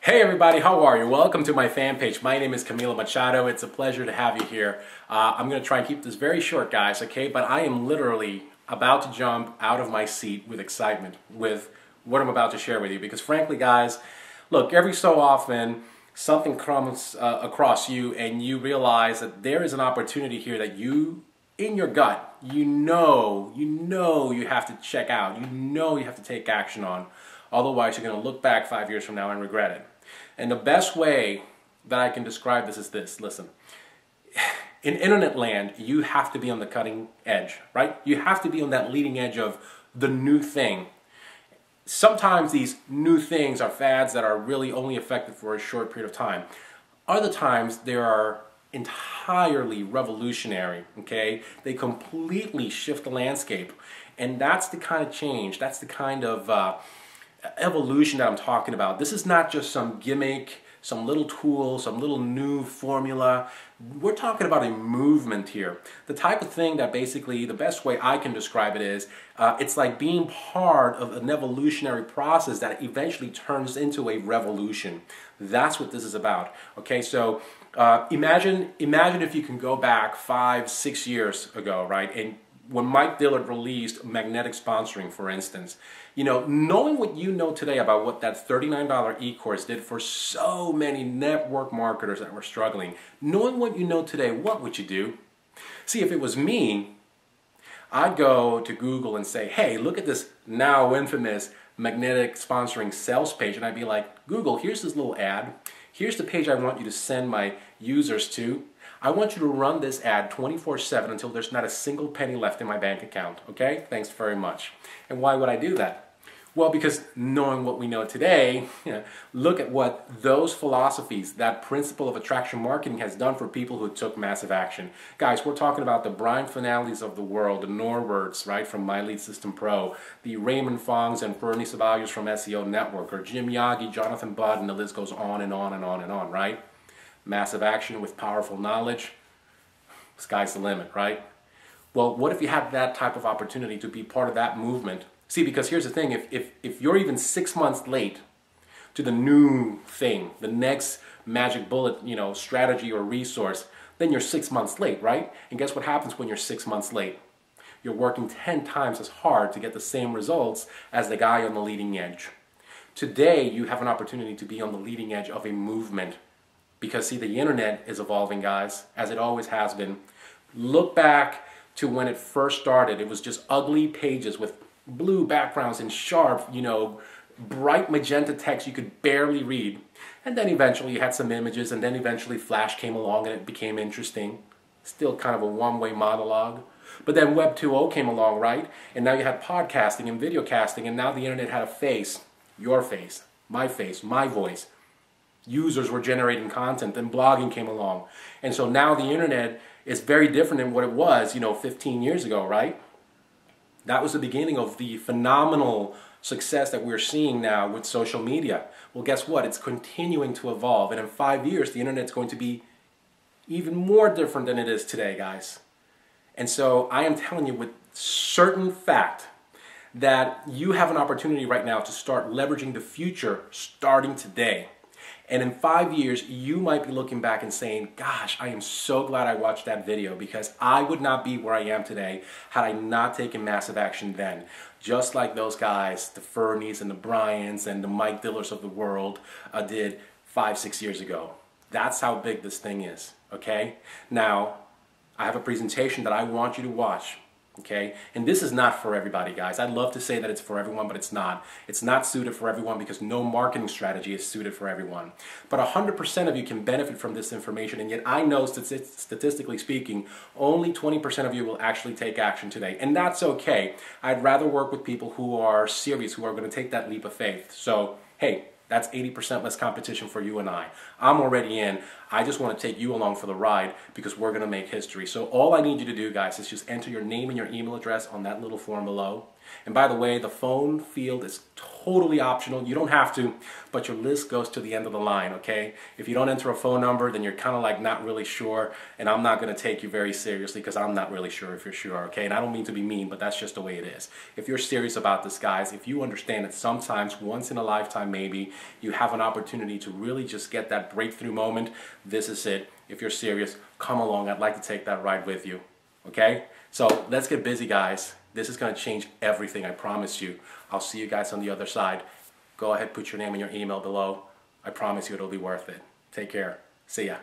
Hey everybody, how are you? Welcome to my fan page. My name is Camilo Machado. It's a pleasure to have you here. I'm going to try and keep this very short, guys, okay? But I am literally about to jump out of my seat with excitement with what I'm about to share with you. Because frankly, guys, look, every so often something comes across you and you realize that there is an opportunity here that you, in your gut, you know you have to check out. You know you have to take action on. Otherwise, you're going to look back 5 years from now and regret it. And the best way that I can describe this is this. Listen, in internet land, you have to be on the cutting edge, right? You have to be on that leading edge of the new thing. Sometimes these new things are fads that are really only effective for a short period of time. Other times, they are entirely revolutionary, okay? They completely shift the landscape. And that's the kind of change, that's the kind of evolution that I'm talking about. This is not just some gimmick, some little tool, some little new formula. We're talking about a movement here. The type of thing that basically, the best way I can describe it is, it's like being part of an evolutionary process that eventually turns into a revolution. That's what this is about. Okay, so imagine if you can go back 5, 6 years ago, right? And when Mike Dillard released magnetic sponsoring, for instance, you know, knowing what you know today about what that $39 e-course did for so many network marketers that were struggling, knowing what you know today, what would you do? See, if it was me, I'd go to Google and say, hey, look at this now infamous magnetic sponsoring sales page, and I'd be like, Google, here's this little ad. Here's the page I want you to send my users to. I want you to run this ad 24/7 until there's not a single penny left in my bank account, okay? Thanks very much. And why would I do that? Well, because knowing what we know today, look at what those philosophies, that principle of attraction marketing has done for people who took massive action. Guys, we're talking about the Brian Finales of the world, the Norwords, right, from My Lead System Pro, the Raymond Fongs and Bernie Ceballos from SEO Network, or Jim Yagi, Jonathan Budd, and the list goes on and on and on and on, right? Massive action with powerful knowledge, sky's the limit, right? Well, what if you had that type of opportunity to be part of that movement? See, because here's the thing, if you're even 6 months late to the new thing, the next magic bullet, you know, strategy or resource, then you're 6 months late, right? And guess what happens when you're 6 months late? You're working 10 times as hard to get the same results as the guy on the leading edge. Today, you have an opportunity to be on the leading edge of a movement. Because see, the internet is evolving, guys, as it always has been. Look back to when it first started. It was just ugly pages with blue backgrounds and sharp, you know, bright magenta text you could barely read. And then eventually you had some images, and then eventually Flash came along and it became interesting. Still kind of a one-way monologue. But then Web 2.0 came along, right? And now you had podcasting and video casting, and now the internet had a face. Your face, my voice. Users were generating content, then blogging came along. And so now the internet is very different than what it was, you know, 15 years ago, right? That was the beginning of the phenomenal success that we're seeing now with social media. Well, guess what? It's continuing to evolve. And in 5 years, the internet's going to be even more different than it is today, guys. And so I am telling you with certain fact that you have an opportunity right now to start leveraging the future starting today. And in 5 years, you might be looking back and saying, gosh, I am so glad I watched that video, because I would not be where I am today had I not taken massive action then. Just like those guys, the Fernies and the Bryans and the Mike Dillards of the world did 5, 6 years ago. That's how big this thing is, okay? Now, I have a presentation that I want you to watch. Okay, and this is not for everybody, guys. I'd love to say that it's for everyone, but it's not. It's not suited for everyone because no marketing strategy is suited for everyone. But 100% of you can benefit from this information, and yet I know, statistically speaking, only 20% of you will actually take action today. And that's okay. I'd rather work with people who are serious, who are going to take that leap of faith. So, hey, that's 80% less competition for you and I. I'm already in. I just want to take you along for the ride because we're going to make history. So all I need you to do, guys, is just enter your name and your email address on that little form below. And by the way, the phone field is totally optional. You don't have to, but your list goes to the end of the line, okay? If you don't enter a phone number, then you're kind of like not really sure, and I'm not going to take you very seriously because I'm not really sure if you're sure, okay? And I don't mean to be mean, but that's just the way it is. If you're serious about this, guys, if you understand that sometimes, once in a lifetime maybe, you have an opportunity to really just get that breakthrough moment, this is it. If you're serious, come along. I'd like to take that ride with you, okay? So let's get busy, guys. This is going to change everything, I promise you. I'll see you guys on the other side. Go ahead, put your name and your email below. I promise you it'll be worth it. Take care. See ya.